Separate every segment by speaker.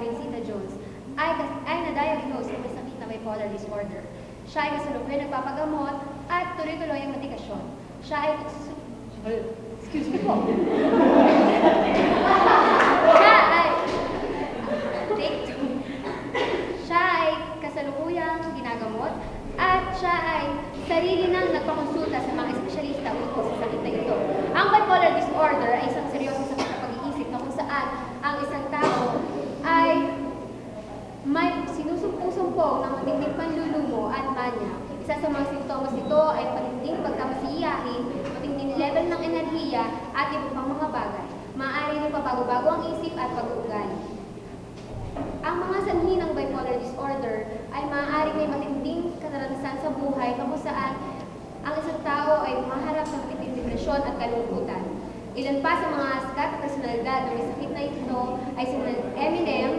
Speaker 1: Catherine Zeta-Jones ay na-diagnose na may sakit na bipolar disorder. Siya ay kasalukuyan nagpapagamot at tuloy-tuloy ang medikasyon. Siya ay... Excuse me po. Siya ay kasalukuyang ginagamot at siya ay sarili nang nagpakonsulta sa mga espesyalista ukol sa sakit na ito. Ang bipolar disorder ay isang seryosong sakit sa pag-iisip na kung saan ang isang tao ay may sinusumpo-sumpong ng matinding panlulumo at manya. Isa sa mga sintomas nito ay matinding pagkamasiyahin, matinding level ng enerhiya at iba pang mga bagay. Maaari rin pabago-bago ang isip at pag-uugali. Ang mga sanhi ng bipolar disorder ay maaaring may matinding karanasan sa buhay na kung saan ang isang tao ay maharap sa matinding depresyon at kalungkutan. Ilan pa sa mga sikat at personalidad na may sakit na ito ay sina Eminem,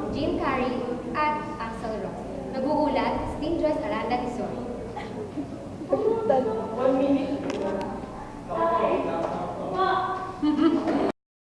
Speaker 1: Jim Carrey, at Axl Rose. Nag-uulat